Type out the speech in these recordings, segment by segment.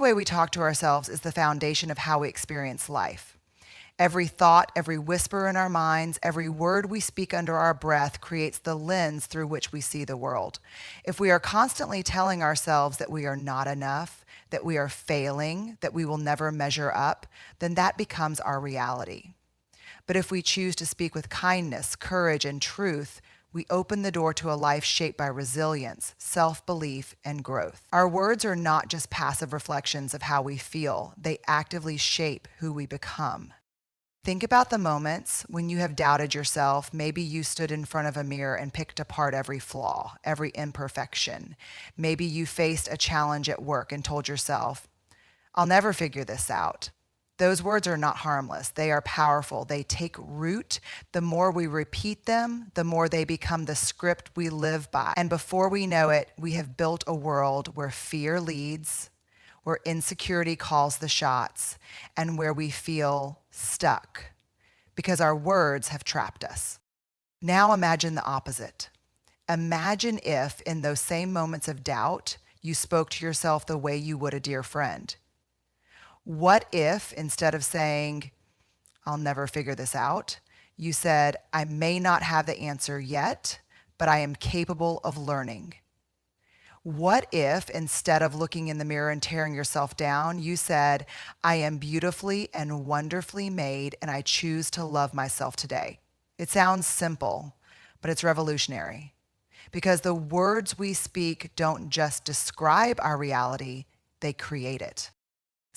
way we talk to ourselves is the foundation of how we experience life. Every thought, every whisper in our minds, every word we speak under our breath creates the lens through which we see the world. If we are constantly telling ourselves that we are not enough, that we are failing, that we will never measure up, then that becomes our reality. But if we choose to speak with kindness, courage, and truth, we open the door to a life shaped by resilience, self-belief, and growth. Our words are not just passive reflections of how we feel. They actively shape who we become. Think about the moments when you have doubted yourself. Maybe you stood in front of a mirror and picked apart every flaw, every imperfection. Maybe you faced a challenge at work and told yourself, "I'll never figure this out." Those words are not harmless. They are powerful. They take root. The more we repeat them, the more they become the script we live by. And before we know it, we have built a world where fear leads, where insecurity calls the shots, and where we feel stuck because our words have trapped us. Now imagine the opposite. Imagine if, in those same moments of doubt, you spoke to yourself the way you would a dear friend. What if, instead of saying, "I'll never figure this out," you said, "I may not have the answer yet, but I am capable of learning"? What if, instead of looking in the mirror and tearing yourself down, you said, "I am beautifully and wonderfully made, and I choose to love myself today"? It sounds simple, but it's revolutionary. Because the words we speak don't just describe our reality, they create it.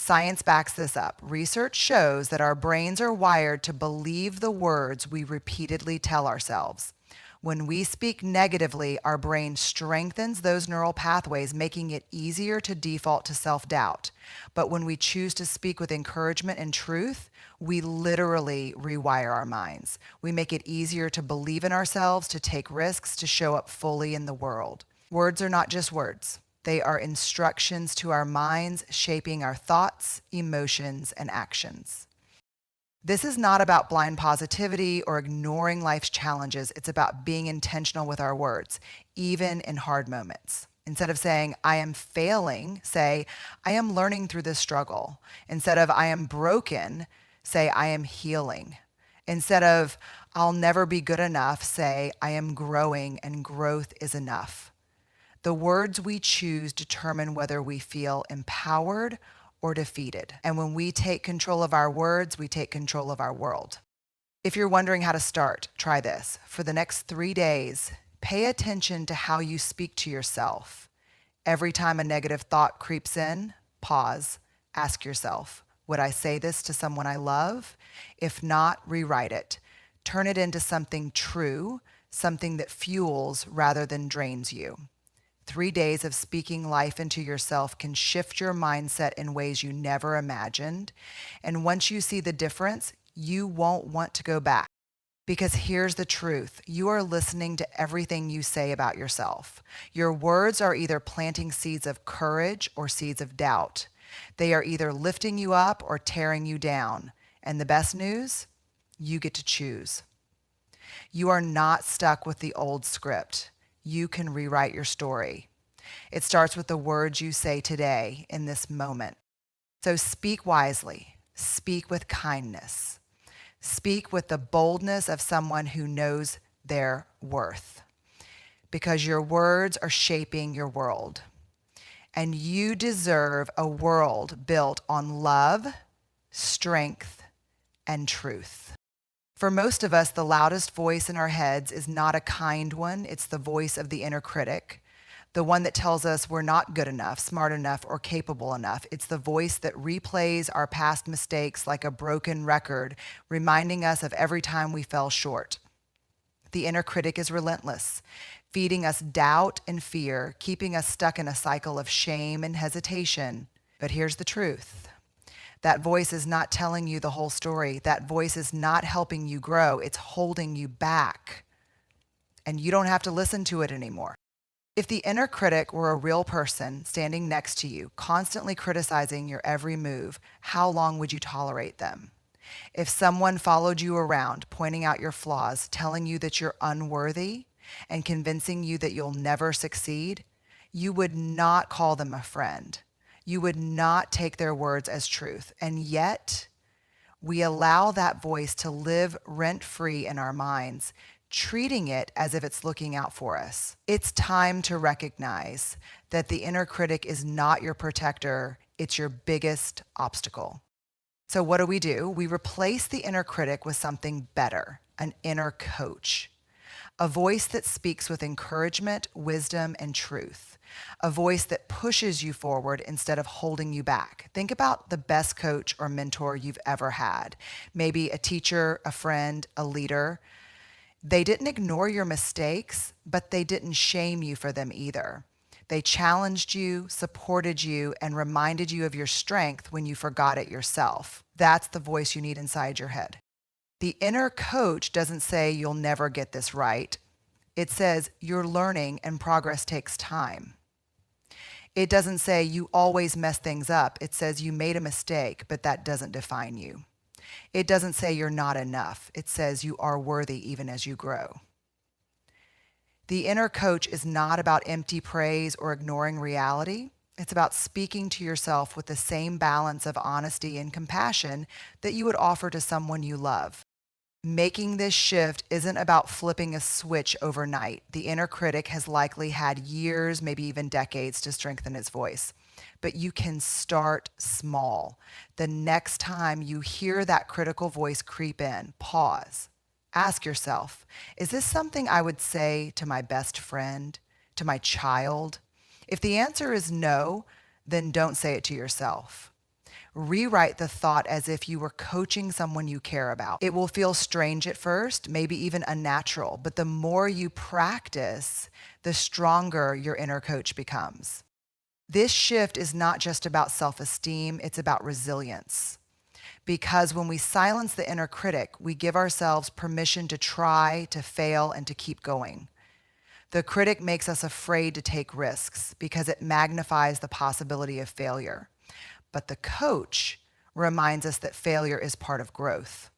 Science backs this up. Research shows that our brains are wired to believe the words we repeatedly tell ourselves. When we speak negatively, our brain strengthens those neural pathways, making it easier to default to self-doubt. But when we choose to speak with encouragement and truth, we literally rewire our minds. We make it easier to believe in ourselves, to take risks, to show up fully in the world. Words are not just words. They are instructions to our minds, shaping our thoughts, emotions, and actions. This is not about blind positivity or ignoring life's challenges. It's about being intentional with our words, even in hard moments. Instead of saying, "I am failing," say, "I am learning through this struggle." Instead of, "I am broken," say, "I am healing." Instead of, "I'll never be good enough," say, "I am growing and growth is enough." The words we choose determine whether we feel empowered or defeated. And when we take control of our words, we take control of our world. If you're wondering how to start, try this. For the next 3 days, pay attention to how you speak to yourself. Every time a negative thought creeps in, pause, ask yourself, would I say this to someone I love? If not, rewrite it. Turn it into something true, something that fuels rather than drains you. 3 days of speaking life into yourself can shift your mindset in ways you never imagined. And once you see the difference, you won't want to go back. Because here's the truth. You are listening to everything you say about yourself. Your words are either planting seeds of courage or seeds of doubt. They are either lifting you up or tearing you down. And the best news, you get to choose. You are not stuck with the old script. You can rewrite your story. It starts with the words you say today in this moment. So speak wisely, speak with kindness, speak with the boldness of someone who knows their worth, because your words are shaping your world. And you deserve a world built on love, strength, and truth. For most of us, the loudest voice in our heads is not a kind one. It's the voice of the inner critic, the one that tells us we're not good enough, smart enough, or capable enough. It's the voice that replays our past mistakes like a broken record, reminding us of every time we fell short. The inner critic is relentless, feeding us doubt and fear, keeping us stuck in a cycle of shame and hesitation. But here's the truth. That voice is not telling you the whole story. That voice is not helping you grow. It's holding you back. And you don't have to listen to it anymore. If the inner critic were a real person standing next to you, constantly criticizing your every move, how long would you tolerate them? If someone followed you around, pointing out your flaws, telling you that you're unworthy, and convincing you that you'll never succeed, you would not call them a friend. You would not take their words as truth. And yet, we allow that voice to live rent-free in our minds, treating it as if it's looking out for us. It's time to recognize that the inner critic is not your protector, it's your biggest obstacle. So what do? We replace the inner critic with something better, an inner coach. A voice that speaks with encouragement, wisdom, and truth. A voice that pushes you forward instead of holding you back. Think about the best coach or mentor you've ever had. Maybe a teacher, a friend, a leader. They didn't ignore your mistakes, but they didn't shame you for them either. They challenged you, supported you, and reminded you of your strength when you forgot it yourself. That's the voice you need inside your head. The inner coach doesn't say you'll never get this right. It says you're learning and progress takes time. It doesn't say you always mess things up. It says you made a mistake, but that doesn't define you. It doesn't say you're not enough. It says you are worthy even as you grow. The inner coach is not about empty praise or ignoring reality. It's about speaking to yourself with the same balance of honesty and compassion that you would offer to someone you love. Making this shift isn't about flipping a switch overnight. The inner critic has likely had years, maybe even decades to strengthen its voice. But you can start small. The next time you hear that critical voice creep in, pause. Ask yourself, is this something I would say to my best friend, to my child? If the answer is no, then don't say it to yourself. Rewrite the thought as if you were coaching someone you care about. It will feel strange at first, maybe even unnatural, but the more you practice, the stronger your inner coach becomes. This shift is not just about self-esteem, it's about resilience. Because when we silence the inner critic, we give ourselves permission to try, to fail, and to keep going. The critic makes us afraid to take risks because it magnifies the possibility of failure. But the coach reminds us that failure is part of growth.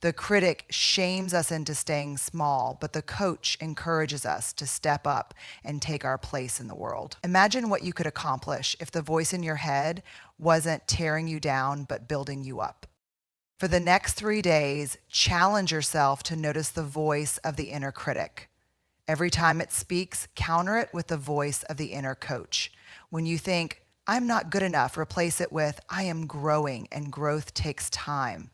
The critic shames us into staying small, but the coach encourages us to step up and take our place in the world. Imagine what you could accomplish if the voice in your head wasn't tearing you down, but building you up. For the next 3 days, challenge yourself to notice the voice of the inner critic. Every time it speaks, counter it with the voice of the inner coach. When you think, I'm not good enough, replace it with, I am growing and growth takes time.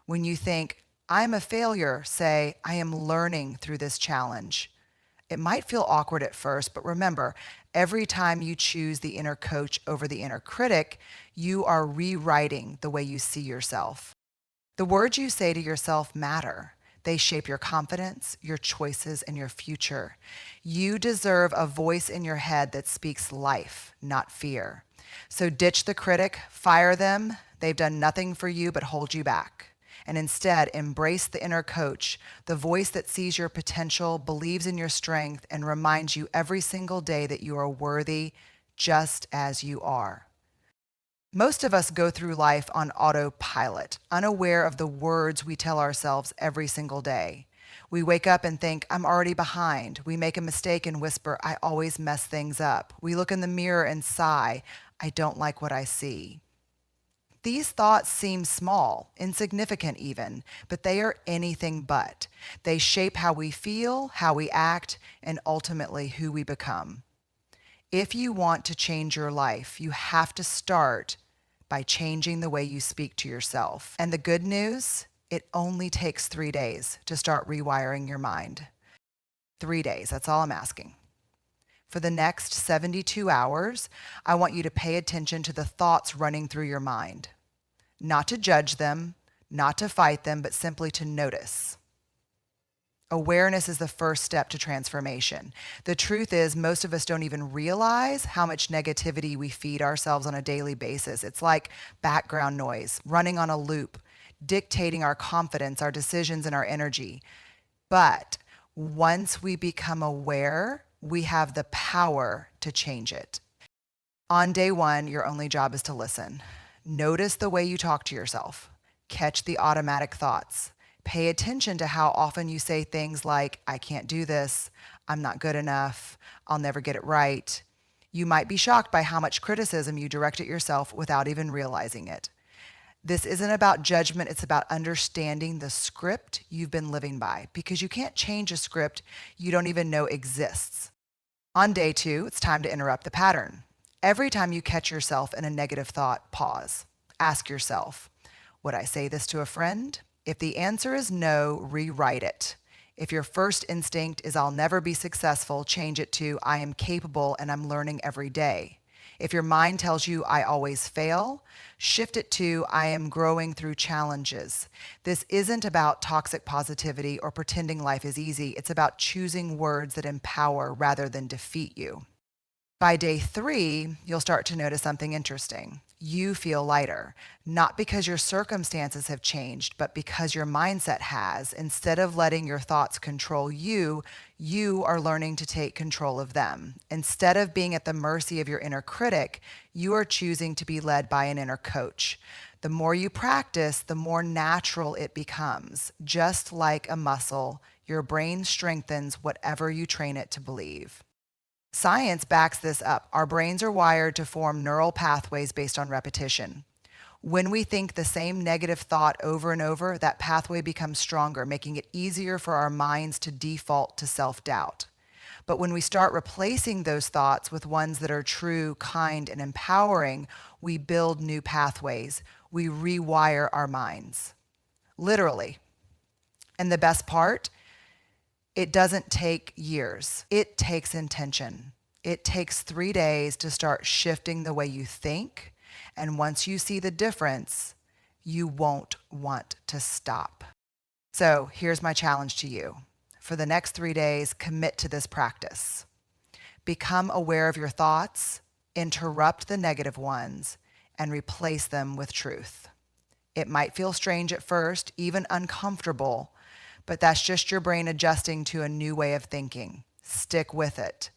When you think, I'm a failure, say, I am learning through this challenge. It might feel awkward at first, but remember, every time you choose the inner coach over the inner critic, you are rewriting the way you see yourself. The words you say to yourself matter. They shape your confidence, your choices, and your future. You deserve a voice in your head that speaks life, not fear. So ditch the critic, fire them. They've done nothing for you but hold you back. And instead, embrace the inner coach, the voice that sees your potential, believes in your strength, and reminds you every single day that you are worthy just as you are. Most of us go through life on autopilot, unaware of the words we tell ourselves every single day. We wake up and think, I'm already behind. We make a mistake and whisper, I always mess things up. We look in the mirror and sigh, I don't like what I see. These thoughts seem small, insignificant even, but they are anything but. They shape how we feel, how we act, and ultimately who we become. If you want to change your life, you have to start by changing the way you speak to yourself. And the good news, it only takes 3 days to start rewiring your mind. 3 days, that's all I'm asking. For the next 72 hours, I want you to pay attention to the thoughts running through your mind. Not to judge them, not to fight them, but simply to notice. Awareness is the first step to transformation. The truth is, most of us don't even realize how much negativity we feed ourselves on a daily basis. It's like background noise, running on a loop, dictating our confidence, our decisions, and our energy. But once we become aware, we have the power to change it. On day 1, your only job is to listen. Notice the way you talk to yourself. Catch the automatic thoughts. Pay attention to how often you say things like, I can't do this, I'm not good enough, I'll never get it right. You might be shocked by how much criticism you direct at yourself without even realizing it. This isn't about judgment, it's about understanding the script you've been living by, because you can't change a script you don't even know exists. On day 2, it's time to interrupt the pattern. Every time you catch yourself in a negative thought, pause. Ask yourself, would I say this to a friend? If the answer is no, rewrite it. If your first instinct is I'll never be successful, change it to I am capable and I'm learning every day. If your mind tells you I always fail, shift it to I am growing through challenges. This isn't about toxic positivity or pretending life is easy. It's about choosing words that empower rather than defeat you. By day 3, you'll start to notice something interesting. You feel lighter, not because your circumstances have changed, but because your mindset has. Instead of letting your thoughts control you, you are learning to take control of them. Instead of being at the mercy of your inner critic, you are choosing to be led by an inner coach. The more you practice, the more natural it becomes. Just like a muscle, your brain strengthens whatever you train it to believe. Science backs this up. Our brains are wired to form neural pathways based on repetition. When we think the same negative thought over and over, that pathway becomes stronger, making it easier for our minds to default to self-doubt. But when we start replacing those thoughts with ones that are true, kind, and empowering, we build new pathways. We rewire our minds. Literally. And the best part, it doesn't take years. It takes intention. It takes 3 days to start shifting the way you think. And once you see the difference, you won't want to stop. So here's my challenge to you. For the next 3 days, commit to this practice. Become aware of your thoughts, interrupt the negative ones, and replace them with truth. It might feel strange at first, even uncomfortable, but that's just your brain adjusting to a new way of thinking. Stick with it.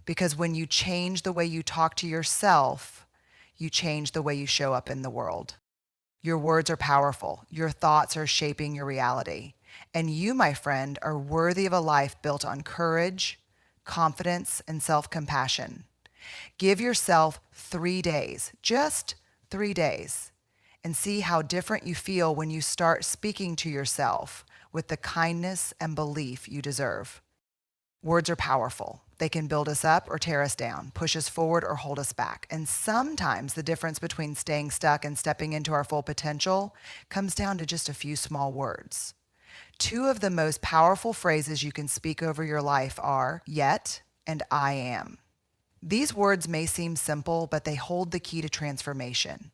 Because when you change the way you talk to yourself, you change the way you show up in the world. Your words are powerful. Your thoughts are shaping your reality. And you, my friend, are worthy of a life built on courage, confidence, and self-compassion. Give yourself 3 days, just 3 days, and see how different you feel when you start speaking to yourself with the kindness and belief you deserve. Words are powerful. They can build us up or tear us down, push us forward or hold us back. And sometimes the difference between staying stuck and stepping into our full potential comes down to just a few small words. 2 of the most powerful phrases you can speak over your life are yet and I am. These words may seem simple, but they hold the key to transformation.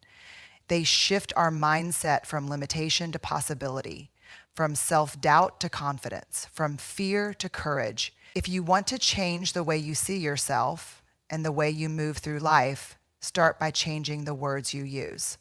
They shift our mindset from limitation to possibility, from self-doubt to confidence, from fear to courage. If you want to change the way you see yourself and the way you move through life, start by changing the words you use.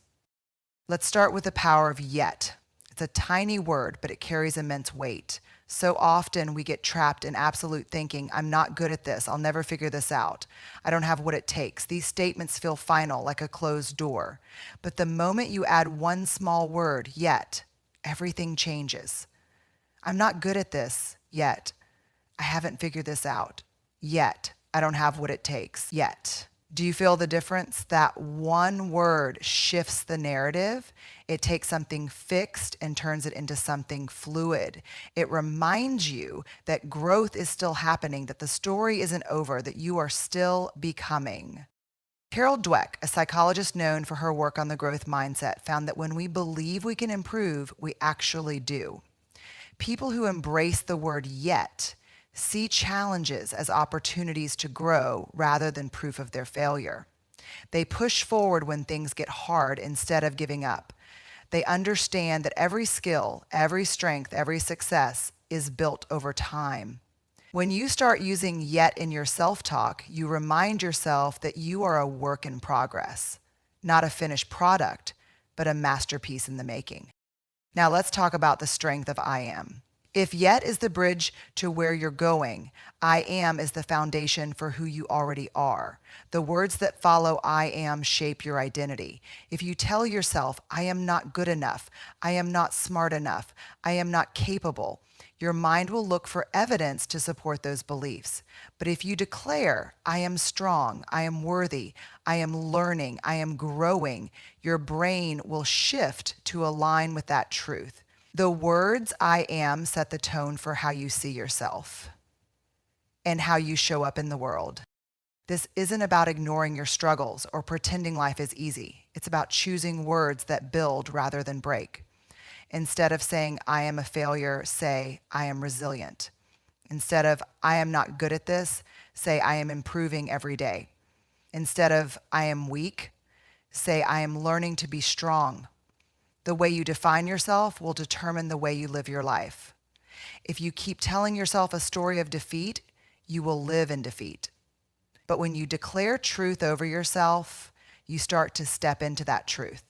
Let's start with the power of yet. It's a tiny word, but it carries immense weight. So often we get trapped in absolute thinking, I'm not good at this, I'll never figure this out, I don't have what it takes. These statements feel final, like a closed door. But the moment you add one small word, yet, everything changes. I'm not good at this yet. I haven't figured this out yet. I don't have what it takes yet. Do you feel the difference? That one word shifts the narrative. It takes something fixed and turns it into something fluid. It reminds you that growth is still happening, that the story isn't over, that you are still becoming. Carol Dweck, a psychologist known for her work on the growth mindset, found that when we believe we can improve, we actually do. People who embrace the word yet see challenges as opportunities to grow rather than proof of their failure. They push forward when things get hard instead of giving up. They understand that every skill, every strength, every success is built over time. When you start using yet in your self-talk, you remind yourself that you are a work in progress, not a finished product, but a masterpiece in the making. Now let's talk about the strength of I am. If yet is the bridge to where you're going, I am is the foundation for who you already are. The words that follow I am shape your identity. If you tell yourself, I am not good enough, I am not smart enough, I am not capable, Your mind will look for evidence to support those beliefs. But if you declare, I am strong, I am worthy, I am learning, I am growing, your brain will shift to align with that truth. The words I am set the tone for how you see yourself and how you show up in the world. This isn't about ignoring your struggles or pretending life is easy. It's about choosing words that build rather than break. Instead of saying, I am a failure, say, I am resilient. Instead of, I am not good at this, say, I am improving every day. Instead of, I am weak, say, I am learning to be strong. The way you define yourself will determine the way you live your life. If you keep telling yourself a story of defeat, you will live in defeat. But when you declare truth over yourself, you start to step into that truth.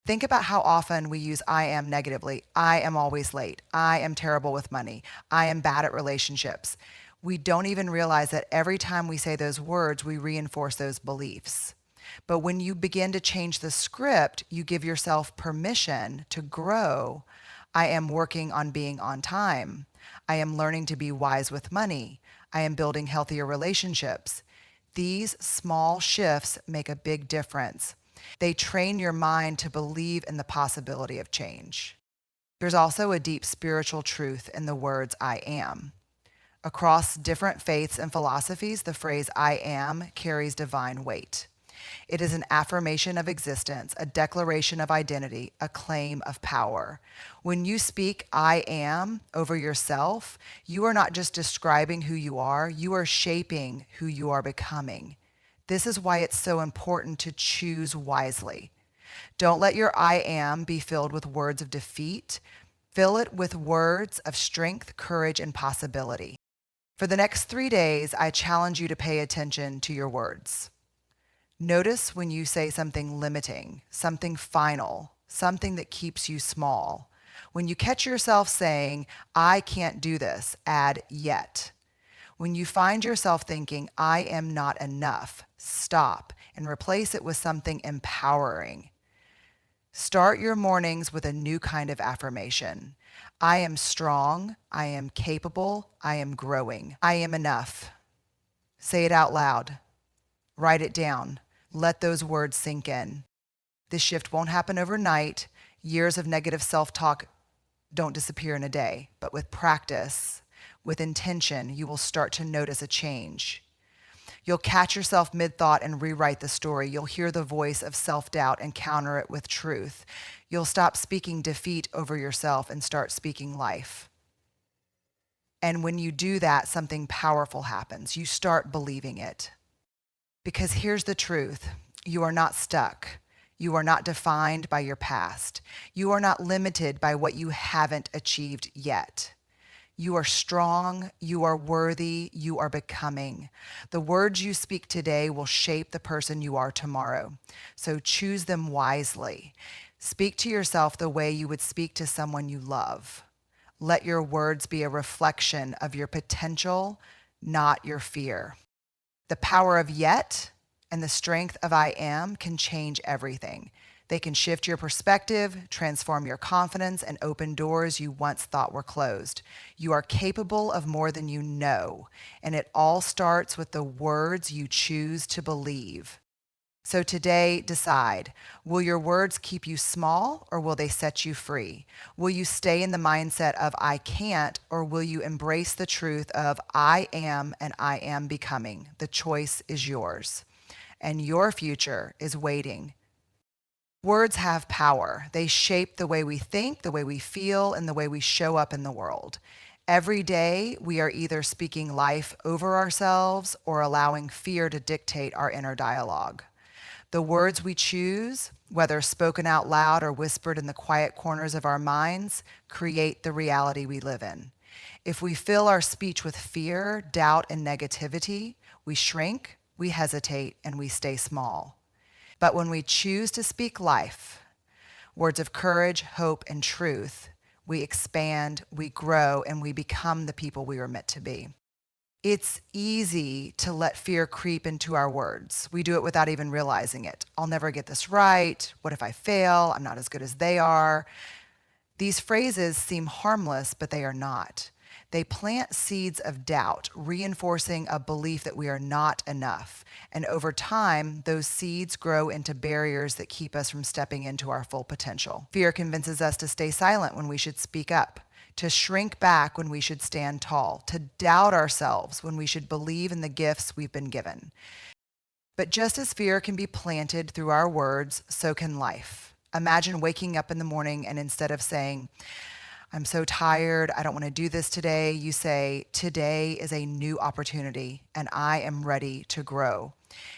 Think about how often we use I am negatively. I am always late. I am terrible with money. I am bad at relationships. We don't even realize that every time we say those words, we reinforce those beliefs. But when you begin to change the script, you give yourself permission to grow. I am working on being on time. I am learning to be wise with money. I am building healthier relationships. These small shifts make a big difference. They train your mind to believe in the possibility of change. There's also a deep spiritual truth in the words I am. Across different faiths and philosophies, the phrase I am carries divine weight. It is an affirmation of existence, a declaration of identity, a claim of power. When you speak I am over yourself, you are not just describing who you are shaping who you are becoming. This is why it's so important to choose wisely. Don't let your I am be filled with words of defeat. Fill it with words of strength, courage, and possibility. For the next 3 days, I challenge you to pay attention to your words. Notice when you say something limiting, something final, something that keeps you small. When you catch yourself saying, I can't do this, add yet. When you find yourself thinking, I am not enough, stop and replace it with something empowering. Start your mornings with a new kind of affirmation. I am strong, I am capable, I am growing, I am enough. Say it out loud. Write it down. Let those words sink in. This shift won't happen overnight. Years of negative self-talk don't disappear in a day, but with practice, with intention, you will start to notice a change. You'll catch yourself mid-thought and rewrite the story. You'll hear the voice of self-doubt and counter it with truth. You'll stop speaking defeat over yourself and start speaking life. And when you do that, something powerful happens. You start believing it. Because here's the truth. You are not stuck. You are not defined by your past. You are not limited by what you haven't achieved yet. You are strong, you are worthy, you are becoming. The words you speak today will shape the person you are tomorrow. So choose them wisely. Speak to yourself the way you would speak to someone you love. Let your words be a reflection of your potential, not your fear. The power of yet and the strength of I am can change everything. They can shift your perspective, transform your confidence, and open doors you once thought were closed. You are capable of more than you know, and it all starts with the words you choose to believe. So today, decide, will your words keep you small or will they set you free? Will you stay in the mindset of I can't, or will you embrace the truth of I am and I am becoming? The choice is yours, and your future is waiting. Words have power. They shape the way we think, the way we feel, and the way we show up in the world. Every day, we are either speaking life over ourselves or allowing fear to dictate our inner dialogue. The words we choose, whether spoken out loud or whispered in the quiet corners of our minds, create the reality we live in. If we fill our speech with fear, doubt, and negativity, we shrink, we hesitate, and we stay small. But when we choose to speak life, words of courage, hope, and truth, we expand, we grow, and we become the people we were meant to be. It's easy to let fear creep into our words. We do it without even realizing it. I'll never get this right. What if I fail? I'm not as good as they are. These phrases seem harmless, but they are not. They plant seeds of doubt, reinforcing a belief that we are not enough. And over time, those seeds grow into barriers that keep us from stepping into our full potential. Fear convinces us to stay silent when we should speak up, to shrink back when we should stand tall, to doubt ourselves when we should believe in the gifts we've been given. But just as fear can be planted through our words, so can life. Imagine waking up in the morning and instead of saying, I'm so tired, I don't want to do this today, you say, today is a new opportunity and I am ready to grow.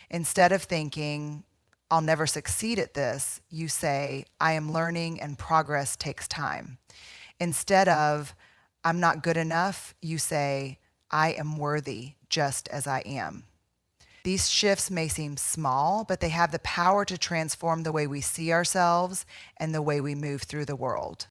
Instead of thinking, I'll never succeed at this, you say, I am learning and progress takes time. Instead of, I'm not good enough, you say, I am worthy just as I am. These shifts may seem small, but they have the power to transform the way we see ourselves and the way we move through the world.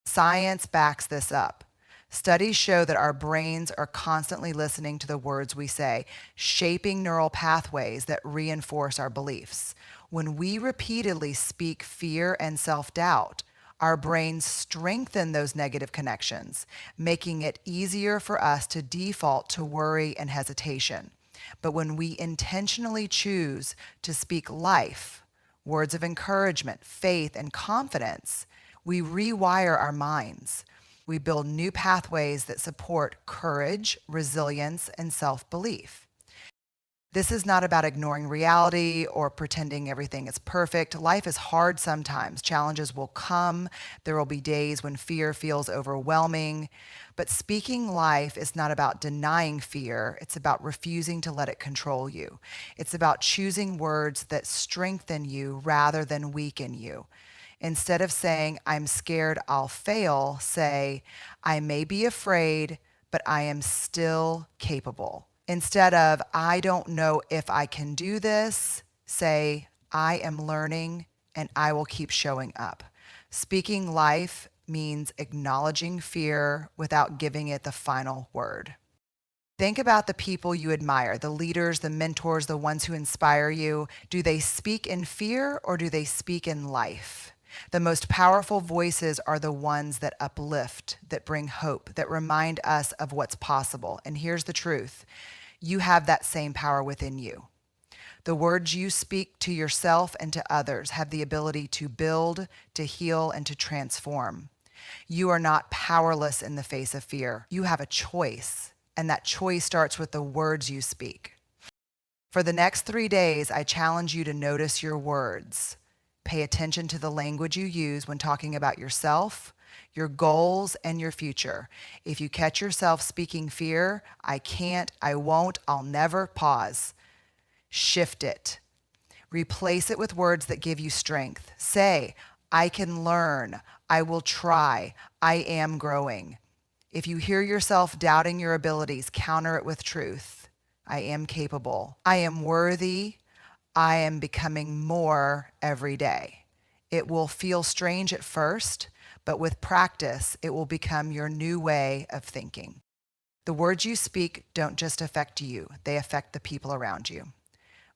Science backs this up. Studies show that our brains are constantly listening to the words we say, shaping neural pathways that reinforce our beliefs. When we repeatedly speak fear and self-doubt, our brains strengthen those negative connections, making it easier for us to default to worry and hesitation. But when we intentionally choose to speak life, words of encouragement, faith, and confidence, we rewire our minds. We build new pathways that support courage, resilience, and self-belief. This is not about ignoring reality or pretending everything is perfect. Life is hard sometimes. Challenges will come. There will be days when fear feels overwhelming. But speaking life is not about denying fear. It's about refusing to let it control you. It's about choosing words that strengthen you rather than weaken you. Instead of saying, I'm scared I'll fail, say, I may be afraid, but I am still capable. Instead of, I don't know if I can do this, say, I am learning and I will keep showing up. Speaking life means acknowledging fear without giving it the final word. Think about the people you admire, the leaders, the mentors, the ones who inspire you. Do they speak in fear or do they speak in life? The most powerful voices are the ones that uplift, that bring hope, that remind us of what's possible. And here's the truth. You have that same power within you. The words you speak to yourself and to others have the ability to build, to heal, and to transform. You are not powerless in the face of fear. You have a choice, and that choice starts with the words you speak. For the next 3 days, I challenge you to notice your words. Pay attention to the language you use when talking about yourself, your goals, and your future. If you catch yourself speaking fear, I can't, I won't, I'll never, pause. Shift it. Replace it with words that give you strength. Say, I can learn, I will try, I am growing. If you hear yourself doubting your abilities, counter it with truth. I am capable. I am worthy. I am becoming more every day. It will feel strange at first, but with practice, it will become your new way of thinking. The words you speak don't just affect you, they affect the people around you.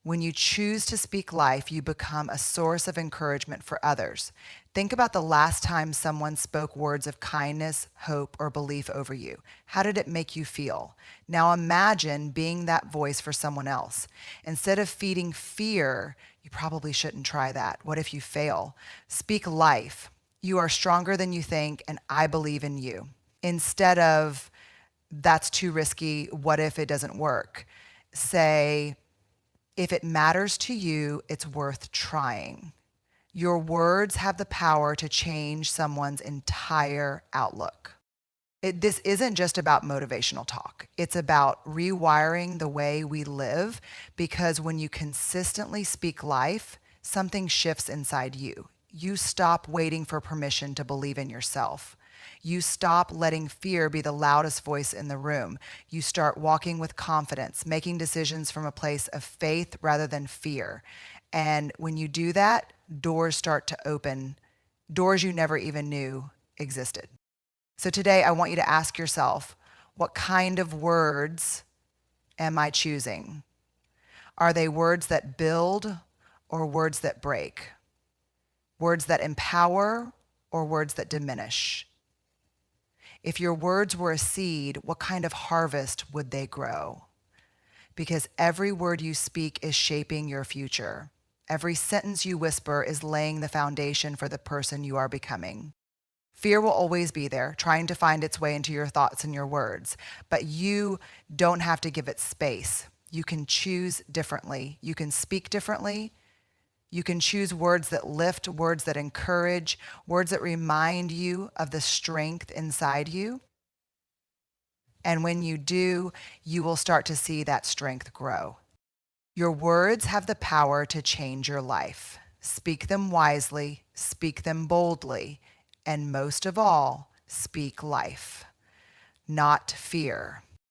When you choose to speak life, you become a source of encouragement for others. Think about the last time someone spoke words of kindness, hope, or belief over you. How did it make you feel? Now imagine being that voice for someone else. Instead of feeding fear, you probably shouldn't try that. What if you fail? Speak life. You are stronger than you think, and I believe in you. Instead of, that's too risky, what if it doesn't work? Say, if it matters to you, it's worth trying. Your words have the power to change someone's entire outlook. This isn't just about motivational talk. It's about rewiring the way we live, because when you consistently speak life, something shifts inside you. You stop waiting for permission to believe in yourself. You stop letting fear be the loudest voice in the room. You start walking with confidence, making decisions from a place of faith rather than fear. And when you do that, doors start to open, doors you never even knew existed. So today, I want you to ask yourself, what kind of words am I choosing? Are they words that build or words that break? Words that empower or words that diminish? If your words were a seed, what kind of harvest would they grow? Because every word you speak is shaping your future. Every sentence you whisper is laying the foundation for the person you are becoming. Fear will always be there, trying to find its way into your thoughts and your words, but you don't have to give it space. You can choose differently. You can speak differently. You can choose words that lift, words that encourage, words that remind you of the strength inside you. And when you do, you will start to see that strength grow. Your words have the power to change your life. Speak them wisely, speak them boldly, and most of all, speak life, not fear.